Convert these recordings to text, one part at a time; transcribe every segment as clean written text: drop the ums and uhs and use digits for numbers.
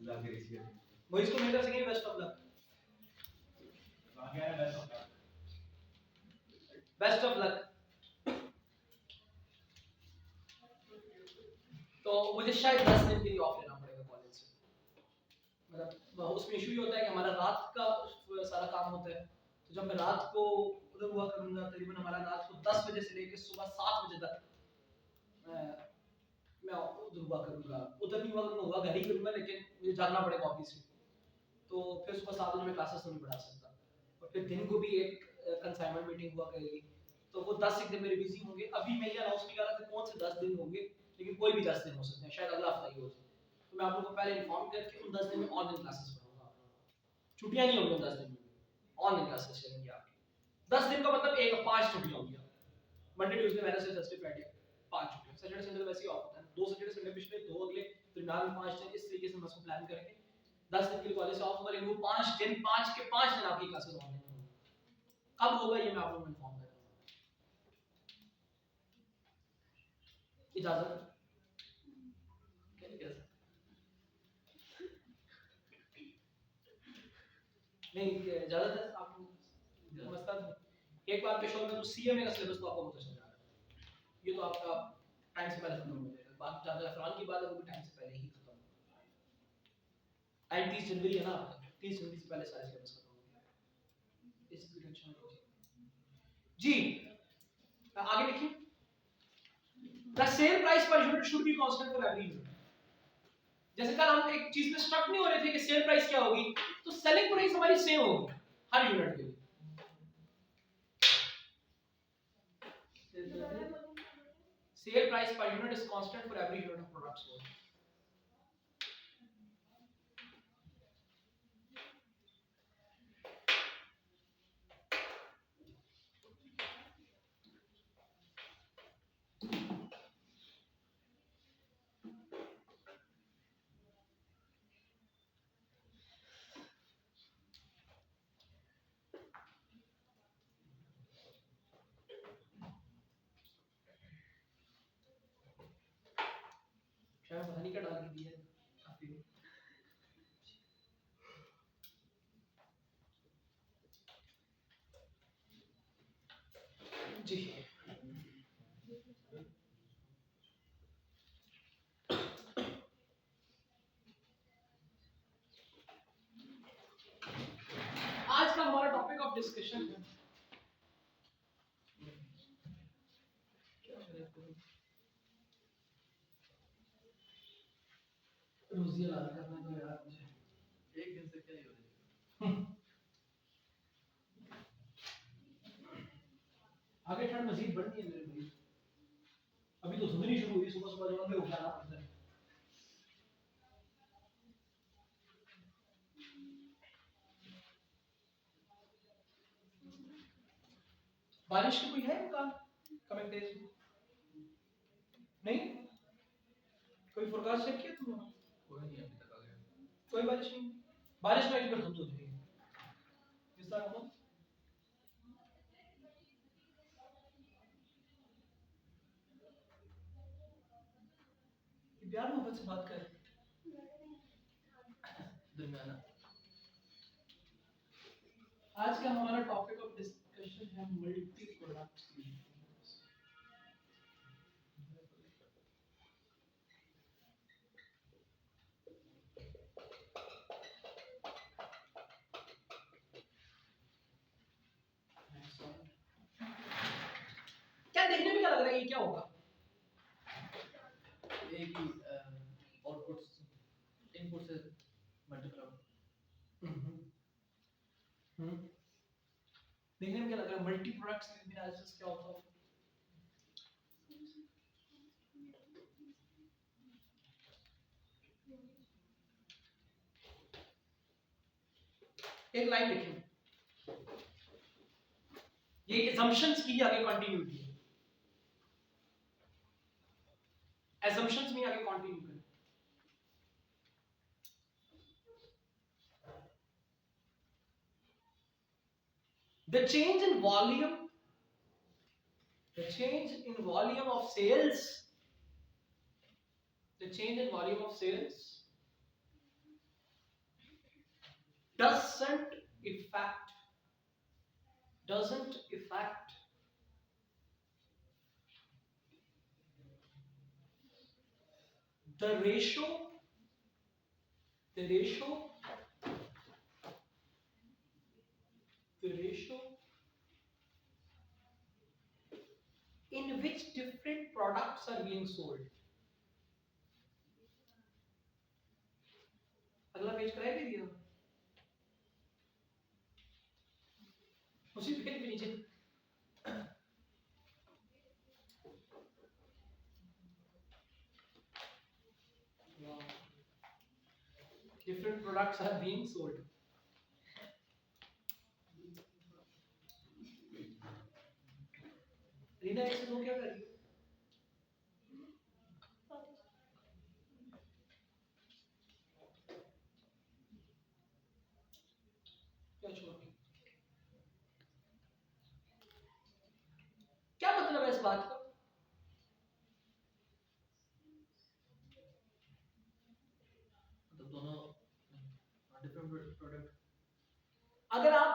मोहित को मेरी तरफ से best of luck, best of luck. तो मुझे शायद 10 दिन के लिए ऑफ लेना पड़ेगा कॉलेज से, मतलब उसमें इशू ये होता है कि हमारा रात का सारा काम होता है, तो जब मैं रात को उधर हुआ करूंगा, तकरीबन हमारा रात को 10 बजे से लेकर सुबह 7 बजे तक मैं उधर हुआ करूंगा, उधर नहीं हुआ करूंगा, घर ही करूंगा, लेकिन मुझे जाना पड़ेगा ऑफिस से, तो फिर सुबह 7 बजे मैं क्लासेस तो नहीं पढ़ा सकता, और फिर दिन को भी एक कंसाइनमेंट मीटिंग हुआ करेगी, तो वो 10 एक दिन मेरे बिजी होंगे। अभी मैं ये अनाउंस नहीं कर रहा था कौन से 10 दिन होंगे, लेकिन कोई भी 10 दिन हो सकते हैं, शायद अगला हफ्ता ही हो जाए, तो मैं आप लोगों को पहले इन्फॉर्म करके उन 10 दिन में ऑनलाइन क्लासेस पढ़ाऊंगा, छुट्टियां नहीं होंगी 10 दिन में, ऑनलाइन क्लासेस चलेंगी आपकी। 10 दिन का मतलब एक 5 छुट्टियां होंगी, Monday Tuesday Wednesday Thursday Friday 5 छुट्टियां, सैटरडे संडे तो वैसे ही ऑफ होता है, 2 सैटरडे संडे पिछले, 2 अगले, फिर बाद में 5 दिन, इस तरीके से हम उसको प्लान करेंगे। 10 दिन के लिए कॉलेज से ऑफ होगा, लेकिन वो 5 दिन 5 के 5 दिन आपकी क्लासेस ऑनलाइन होंगी। कब होगा ये मैं आप लोगों को इन्फॉर्म कर दूंगा। इजाजत नहीं, इजाजत है आपको, मसला एक बार पे शो में तो सीएमए का सिलेबस तो आपको पता चल जाएगा, ये तो आपका टाइम से पहले खत्म हो जाएगा, बाकी ज्यादा अफरान की बात है वो भी टाइम से पहले ही खत्म होगा, टाइम 30 जनवरी है ना आपका, 30 जनवरी से पहले सारे सिलेबस खत्म हो गए, इसकी टेंशन नहीं जी। आगे देखिए, the sale price per unit should be constant for every unit. जैसे कल हम एक चीज में स्टक नहीं हो रहे थे कि सेल प्राइस क्या होगी, तो सेलिंग प्राइस हमारी सेम होगी हर यूनिट के लिए। Sale price per unit is constant for every unit of product sold. शायद पता नहीं क्या डाल के दिया है काफी जी। आज का हमारा टॉपिक ऑफ डिस्कशन है रोजिया लाल करना तो यार मुझे एक दिन से क्या ही हो जाएगा। आगे ठंड मजीद बढ़नी है मेरे भाई, अभी तो सुबह ही शुरू हुई, सुबह सुबह जब मैं उठा ना पड़ता है। बारिश की कोई है मकान कमिंग डेज नहीं, कोई फोरकास्ट चेक किया तुमने? कोई नहीं अभी तक आ गया, कोई बारिश नहीं, बारिश में एक बार धुंध हो जाएगी इस तरह को। प्यार मोहब्बत से बात कर दरमियाना। आज का हमारा टॉपिक ऑफ डिस्कशन है मल्टी प्रोडक्ट। क्या देखने में क्या लग रहा है, ये क्या होगा? एक ही आउटपुट्स इनपुट से मल्टीप्लाई। देखने में क्या लग रहा है, मल्टी प्रोडक्ट्स एनालिसिस क्या होता है? एक लाइन लिखिए, ये assumptions की आगे कंटिन्यूटी है, assumptions में आगे कंटिन्यू करें। The change in volume of sales, the change in volume of sales doesn't affect doesn't affect the ratio the ratio in which different products are being sold. अगला page कराए भी दिया उसी page पे नीचे different products are being sold. Reena ऐसे तो क्या कर रही है क्या छोड़ क्या मतलब है इस बात का मतलब दोनों डिफरेंट प्रोडक्ट अगर आप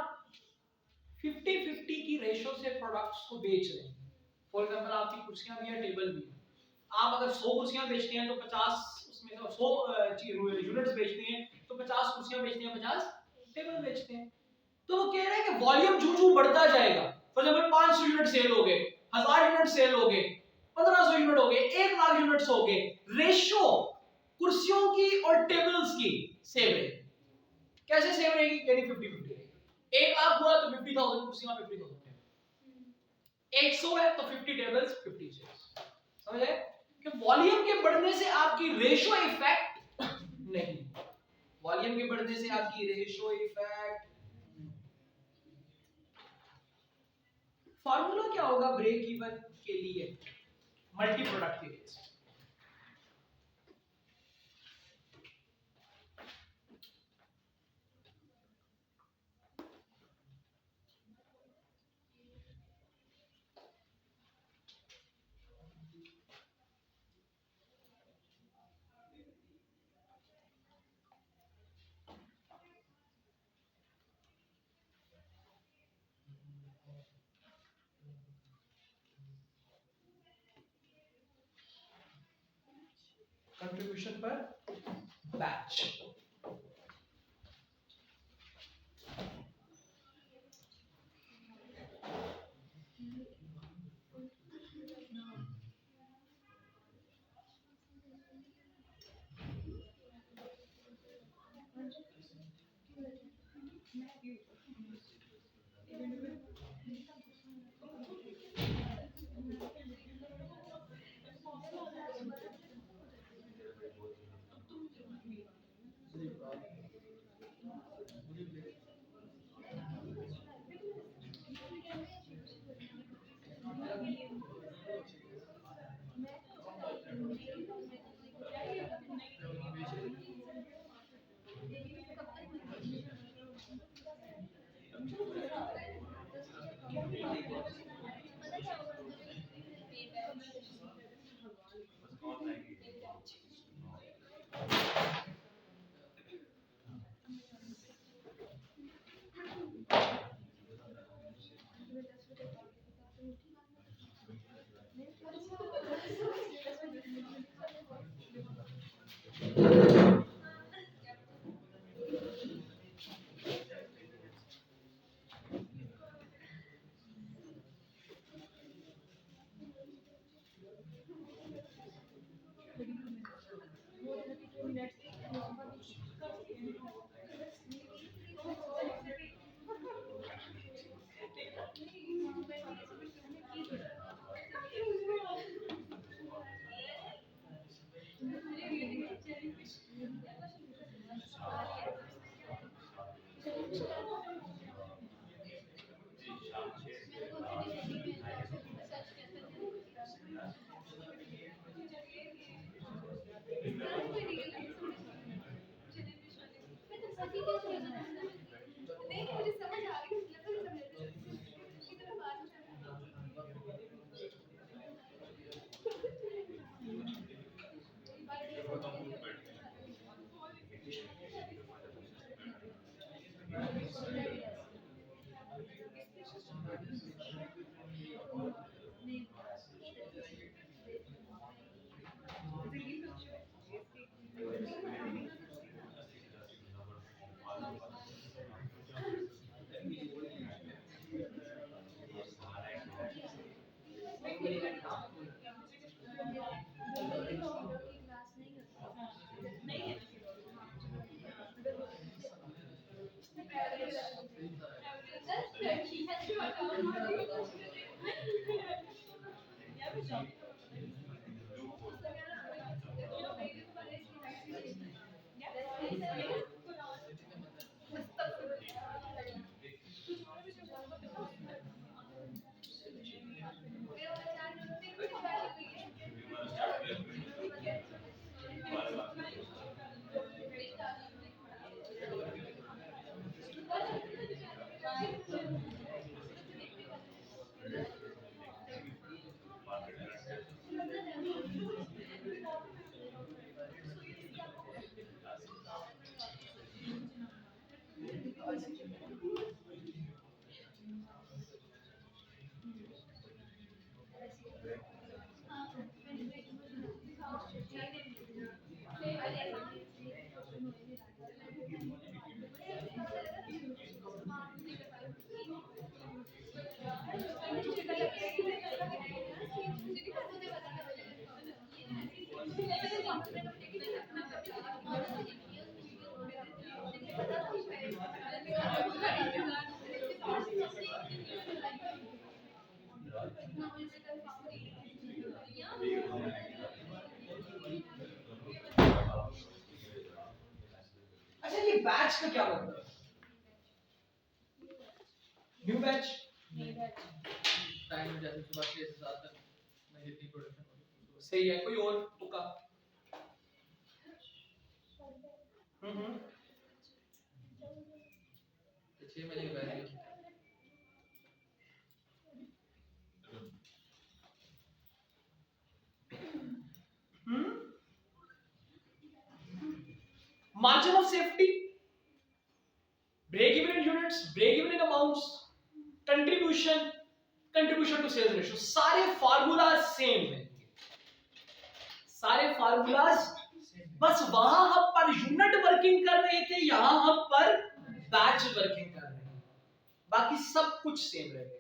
50-50 की रेशो से प्रोडक्ट्स को बेच रहे हैं फॉर एग्जांपल आपकी कुर्सियां भी है टेबल भी है आप अगर 100 कुर्सियां बेचते हैं तो 50 उसमें से 100 यूनिट्स बेचते हैं तो 50 कुर्सियां बेचते हैं 50 टेबल बेचते हैं तो वो कह रहे हैं कि वॉल्यूम जू बढ़ता जाएगा फॉर एग्जांपल 500 यूनिट सेल हो गए 1000 यूनिट सेल हो गए 1500 यूनिट हो गए 1 लाख यूनिट्स हो गए रेशो कुर्सियों की और टेबल्स की सेम रहेगी कैसे सेम रहेगी यानी 50-50 1 लाख हुआ तो 50,000 कुर्सियां 50,000 100 है तो 50 टेबल्स 50 चेयर्स समझ आए कि वॉल्यूम के बढ़ने से आपकी रेशो इफेक्ट नहीं वॉल्यूम के बढ़ने से आपकी रेशो इफेक्ट फार्मूला क्या होगा ब्रेक इवन के लिए मल्टी प्रोडक्ट के लिए कंट्रीब्यूशन पर बैच बैच का क्या मतलब है? न्यू बैच टाइम जैसे सुबह 6 से 7 तक मैं जितनी प्रोडक्शन होगी सही है। कोई और तुका? तो 6 बजे के batch margin of safety, break even in units, break even in amounts, contribution to sales ratio, सारे फार्मूला सेम है, सारे फार्मूलाज बस वहां हम पर यूनिट वर्किंग कर रहे थे, यहां हम पर बैच वर्किंग कर रहे हैं, बाकी सब कुछ सेम रहेगा।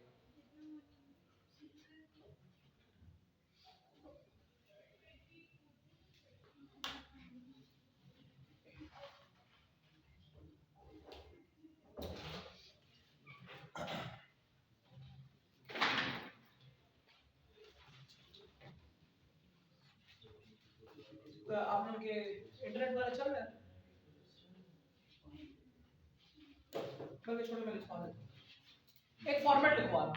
आप लोग के इंटरनेट वाला चल रहा है? कल छोटे में लिखवा देता, एक फॉर्मेट लिखवा दो।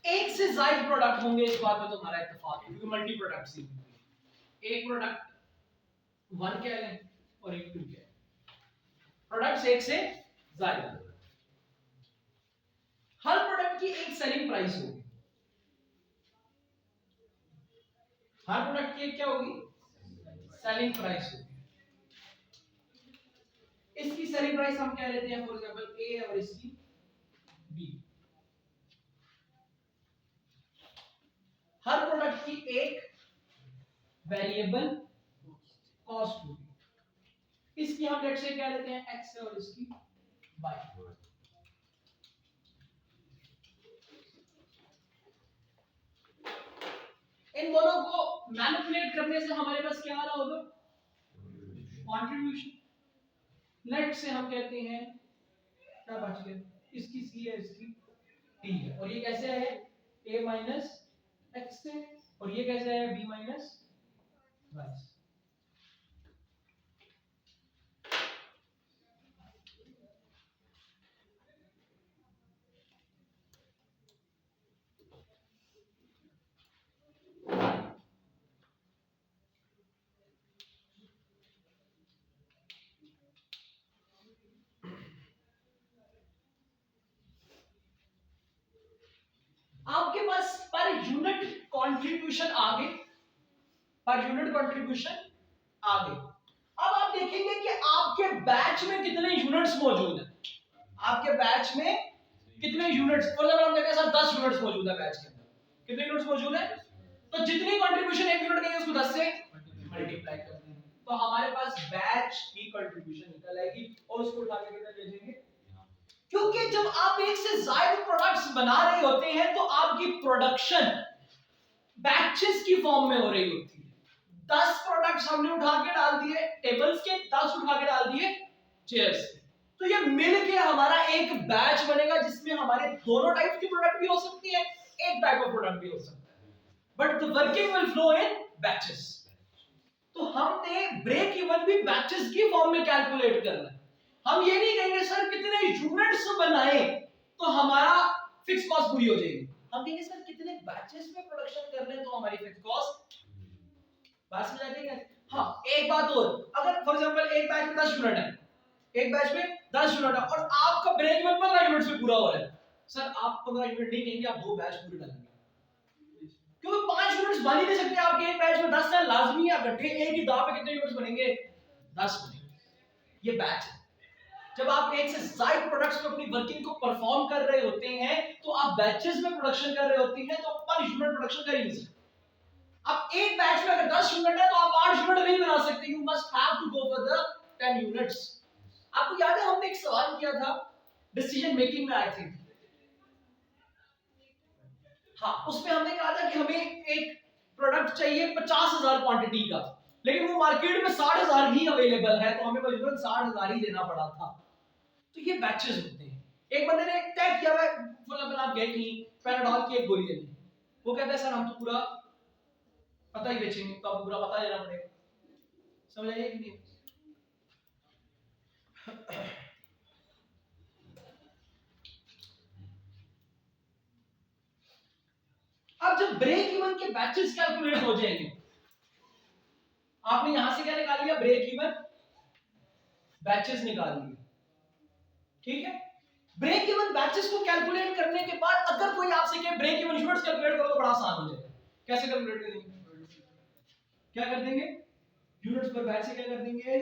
एक से ज्यादा प्रोडक्ट होंगे इस बात में तुम्हारा इत्तेफाक है, क्योंकि मल्टी प्रोडक्ट्स ही एक प्रोडक्ट 1 क्या है और एक 2 क्या है, प्रोडक्ट्स एक से ज्यादा, हर प्रोडक्ट की एक सेलिंग प्राइस होगी, हर प्रोडक्ट की एक क्या होगी, सेलिंग प्राइस होगी। इसकी सेलिंग प्राइस हम क्या लेते हैं, फॉर एग्जांपल ए और इसकी बी। हर प्रोडक्ट की एक वेरिएबल कॉस्ट होगी, इसकी हम लेट से क्या लेते हैं, एक्स और इसकी वाई। इन दोनों को मैनिपुलेट करने से हमारे पास क्या आ रहा होगा, कंट्रीब्यूशन। लेट से हम कहते हैं क्या बच गया, इसकी सी है, इसकी टी है, और ये कैसे है, a माइनस एक्स से, और ये कैसे है, b माइनस वाई। आपके पास पर यूनिट कंट्रीब्यूशन आ गई, पर यूनिट कंट्रीब्यूशन आ गई। अब आप देखेंगे कि आपके बैच में कितने यूनिट्स मौजूद हैं, आपके बैच में कितने यूनिट्स, फॉर एग्जांपल हम कहते हैं सर 10 यूनिट्स मौजूद है बैच के अंदर, कितने यूनिट्स मौजूद है, तो जितनी कंट्रीब्यूशन एक यूनिट की उसको 10 से मल्टीप्लाई कर देंगे, तो हमारे पास बैच की कंट्रीब्यूशन निकल आएगी, और उसको उठा के कितना ले जाएंगे, क्योंकि जब आप एक से ज्यादा प्रोडक्ट्स बना रहे होते हैं तो आपकी प्रोडक्शन बैचेस की फॉर्म में हो रही होती है। 10 प्रोडक्ट्स हमने उठा के डाल दिए टेबल्स के, 10 उठा के डाल दिए चेयर्स के, तो ये मिलके हमारा एक बैच बनेगा, जिसमें हमारे दोनों टाइप की प्रोडक्ट भी हो सकती है, एक टाइप ऑफ प्रोडक्ट भी हो सकता है, but the working will flow in batches. तो हमने ब्रेक इवन भी बैचेस की फॉर्म में कैलकुलेट करना है। हम ये नहीं कहेंगे सर कितने यूनिट्स बनाए तो हमारा फिक्स कॉस्ट पूरी हो जाएगी, हम कहेंगे सर कितने बैचेस में प्रोडक्शन कर रहे हैं तो हमारी फिक्स कॉस्ट बात समझ आती है। हाँ, एक बात और, अगर फॉर एग्जांपल एक बैच में 10 यूनिट है, एक बैच में 10 यूनिट है और आपका ब्रेक इवन 15 यूनिट्स में पूरा हो रहा है, सर आप 15 यूनिट नहीं कहेंगे, आप 2 बैच पूरे डालेंगे, क्योंकि 5 यूनिट्स बन ही नहीं सकते आपके एक बैच में, 10 है लाजमी है, इकट्ठे एक ही दाव पे कितने यूनिट्स बनेंगे, 10 बनेंगे। ये बैच है। जब आप एक से ज्यादा प्रोडक्ट्स पे अपनी वर्किंग को परफॉर्म कर रहे होते हैं तो आप बैचेस में प्रोडक्शन कर रहे होते हैं, तो पर यूनिट प्रोडक्शन कर ही नहीं सकते। अब एक बैच में अगर 10 यूनिट है तो आप 8 यूनिट नहीं बना सकते, you must have to go for the 10 units. आपको याद है हमने एक सवाल किया था डिसीजन मेकिंग में, आई थिंक, हाँ, उसमें हमने कहा था कि हमें एक प्रोडक्ट चाहिए 50,000 क्वांटिटी का, लेकिन वो मार्केट में 60,000 ही अवेलेबल है, तो हमें मजबूरन 60,000 ही देना पड़ा था। तो ये बैचेस होते हैं, एक बंदे ने तय किया है फुल अपन आप गेट नहीं पैराडॉल की एक गोली लेनी, वो कहता है सर हम तो पूरा पता ही बेचेंगे, तो आपको पूरा पता लेना पड़ेगा। समझ आइए कि नहीं? अब जब ब्रेक इवन के बैचेस कैलकुलेट हो जाएंगे, आपने यहां से क्या निकाल लिया, ब्रेक इवन बैचेस निकाल लिए, ठीक है। ब्रेक इवन बैचेस को कैलकुलेट करने के बाद अगर कोई आपसे कहे ब्रेक इवन यूनिट्स कैलकुलेट करो तो बड़ा आसान हो जाएगा। कैसे कैलकुलेट करेंगे, क्या कर देंगे, यूनिट्स पर बैच से क्या कर देंगे,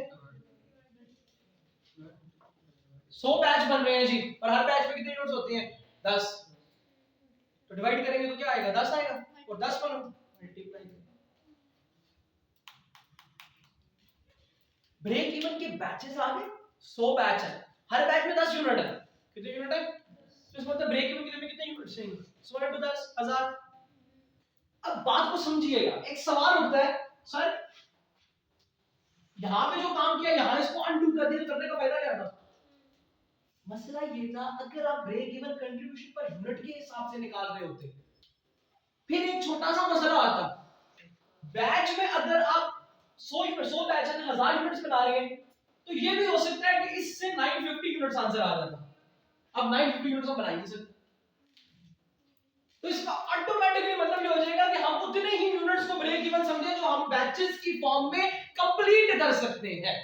100 बैच बन रहे हैं जी, और हर बैच में कितने यूनिट्स होते हैं, 10, तो डिवाइड करेंगे तो क्या आएगा, 10 आएगा, और 10 पर मल्टीप्लाई। ब्रेक इवन के बैचेस आ गए, 100 बैच है, हर बैच में 10 यूनिट है, कितने यूनिट है, तो इसका मतलब ब्रेक इवन में कितने यूनिट चाहिए, 100 * 10 1000। अब बात को समझिएगा, एक सवाल उठता है सर यहां पे जो काम किया यहां इसको अनडू कर दिया, करने का फायदा क्या था। मसला ये था अगर आप ब्रेक इवन कंट्रीब्यूशन पर यूनिट के हिसाब से निकाल रहे होते, फिर एक छोटा सा मसला आता, बैच में अगर आप 100 बैच है 1000 यूनिट्स बना रहे हैं, तो ये भी हो सकता है कि इससे 950 यूनिट्स आंसर आ जाता। अब 950 यूनिट्स हम बना ही नहीं सकते, तो इसका ऑटोमेटिकली मतलब ये हो जाएगा कि हम उतने ही यूनिट्स को ब्रेक इवन समझे जो हम बैचेस की फॉर्म में कंप्लीट कर सकते हैं।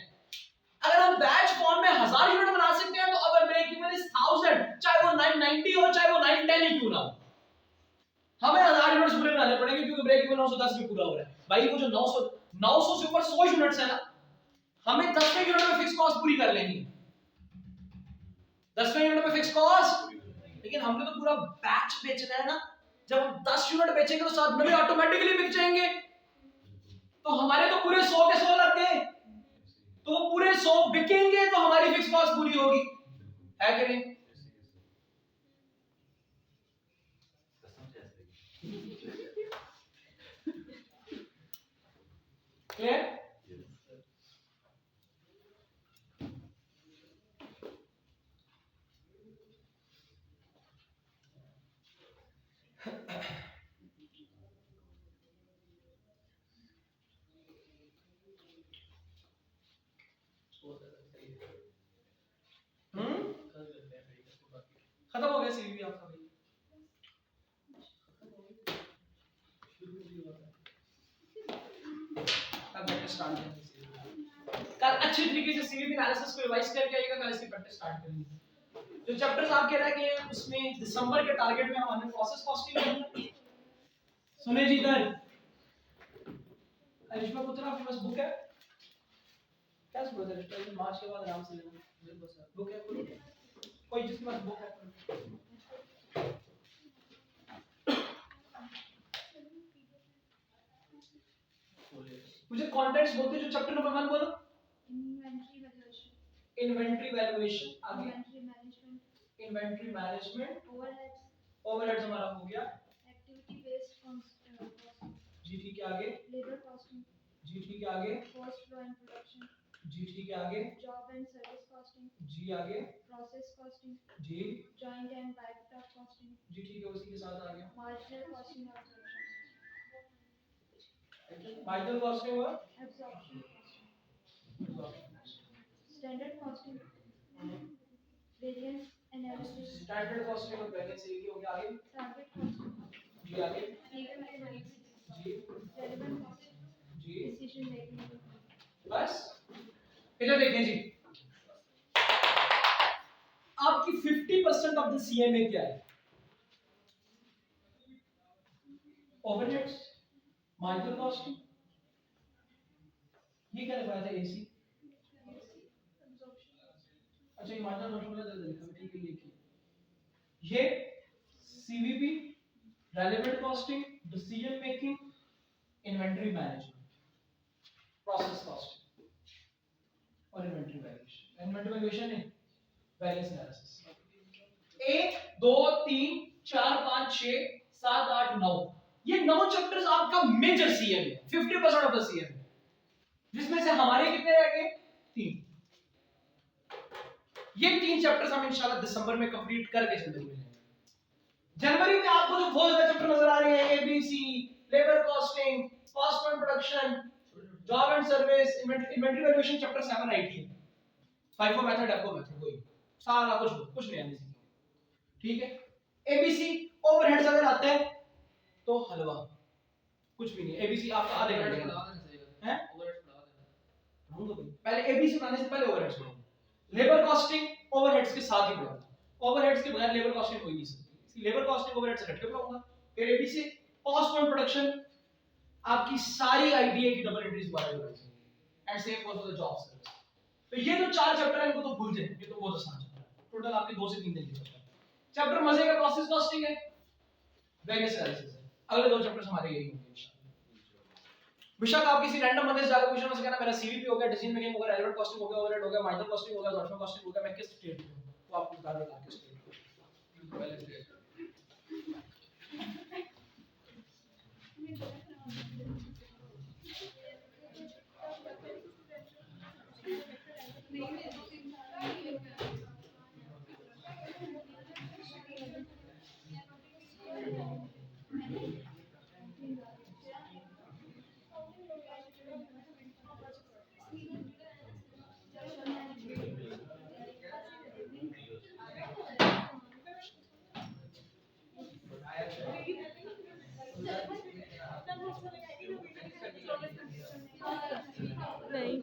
अगर हम बैच फॉर्म में 1000 यूनिट बना सकते हैं तो अब ब्रेक इवन इज 1000, चाहे वो 990 हो चाहे वो 910 ही क्यों ना हो, हमें 1000 यूनिट्स पूरे बनाने पड़ेंगे क्योंकि ब्रेक इवन 910 में पूरा हो रहा है। भाई वो जो 900 से ऊपर 100 यूनिट्स है ना, हमें 10वें यूनिट में फिक्स कॉस्ट पूरी कर लेनी है, 10वें यूनिट में फिक्स कॉस्ट, लेकिन हमने तो पूरा बैच बेचना है ना। जब हम 10 यूनिट बेचेंगे तो 7 नंबर ऑटोमेटिकली बिक जाएंगे, तो हमारे तो पूरे 100 के 100 लग गए, तो वो पूरे 100 बिकेंगे तो हमारी फिक्स कॉस्ट पूरी होगी, है कि नहीं। क्लियर? खत्म हो गया सीवी आपका भाई, अब प्रैक्टिस स्टार्ट करेंगे कल अच्छी तरीके से सीवी एनालिसिस को रिवाइज करके आइएगा, कल इसकी प्रैक्टिस स्टार्ट करेंगे। जो चैप्टर्स आपके रह गए हैं उसमें दिसंबर के टारगेट में हमारे प्रोसेस कॉस्टिंग करना। सुने जी इधर, अरिश्मा पुत्र आपके पास बुक है क्या, सुनो इधर स्टाइल मार्च के बाद आराम से लेना, मेरे पास बुक है कोई जिसके पास बुक है। मुझे कॉन्टेक्स्ट बोलते जो चैप्टर नंबर 1 बोलो, इन्वेंटरी वैल्यूएशन, आगे इन्वेंटरी मैनेजमेंट, ओवरहेड्स हमारा हो गया, एक्टिविटी बेस्ड कॉस्ट, जी ठीक है, आगे लेबर कॉस्टिंग, जी ठीक है, आगे कॉस्ट फ्लो एंड प्रोडक्शन, जी ठीक है, आगे जॉब एंड सर्विस कॉस्टिंग, जी आगे प्रोसेस कॉस्टिंग, जी जॉइंट एंड बाय-प्रोडक्ट कॉस्टिंग, जी ठीक है, उसी के साथ आ गया marginal costing observation, marginal costing और absorption costing, standard costing, variance analysis, standard costing और वैरिएंस ये हो गया, आगे टारगेट कॉस्टिंग, जी आगे जी रेलेवेंट कॉस्टिंग, जी डिसीजन मेकिंग। बस इधर देखें जी, आपकी 50% ऑफ द सीएमए क्या है, ओवरहेड्स, मार्जिनल कॉस्टिंग, ये क्या लिखा था एसी, अच्छा ये मार्जिनल कॉस्टिंग का लिखा है, ठीक है ये CVP, relevant costing, decision making, inventory management, process costing और इन्वेंटरी वैल्यूएशन। इन्वेंटरी वैल्यूएशन नहीं, वैरियंस एनालिसिस। 1 2 3 4 5 6 7 8 9, ये 9 चैप्टर्स आपका मेजर सीएम है, 50% ऑफ द सीएम है, जिसमें से हमारे कितने रह गए, 3। ये 3 चैप्टर्स हम इंशाल्लाह दिसंबर में कंप्लीट करके जनवरी में लेंगे। जनवरी में आपको जो बहुत ज्यादा चैप्टर नजर आ रहे हैं, ABC, labour costing, cost on production, job and service, inventory valuation, chapter 7 IT है, फाइफो मेथड, एफओ मेथड, वही सारा कुछ नहीं आने सीखा। ठीक है, एबीसी ओवरहेड्स अगर आते हैं तो हलवा, कुछ भी नहीं। एबीसी आपका आधे घंटे का है, ओवरहेड्स पढ़ा देना हम तो पहले एबीसी पढ़ाने से पहले ओवरहेड्स पढ़ो। लेबर कॉस्टिंग ओवरहेड्स के साथ ही पढ़ाऊंगा, ओवरहेड्स के बगैर लेबर कॉस्टिंग हो ही नहीं सकती, इसलिए लेबर कॉस्टिंग ओवरहेड्स से हट के पढ़ाऊंगा। फिर एबीसी, कॉस्ट ऑन प्रोडक्शन, आपकी सारी आईडीए की डबल एंट्रीज दोबारा करवाई and same for the job service. तो ये जो 4 चैप्टर है इनको तो भूल जाए, ये तो बहुत आसान चैप्टर है, टोटल आपके 2 से 3 दिन के चैप्टर। चैप्टर मजे का प्रोसेस कॉस्टिंग है, वेरियस एनालिसिस है। अगले 2 चैप्टर्स हमारे यही होंगे इंशाल्लाह। बेशक आप किसी रैंडम बंदे से जाकर पूछना, मुझे कहना मेरा सीवीपी हो गया, डिसीजन मेकिंग हो गया, रेलेवेंट कॉस्टिंग हो गया, ओवरहेड हो गया, मार्जिनल कॉस्टिंग हो गया, ऑप्शनल कॉस्टिंग हो गया, मैं किस स्टेट में हूं, तो आपको बता देगा किस स्टेट में पहले स्टेट। नहीं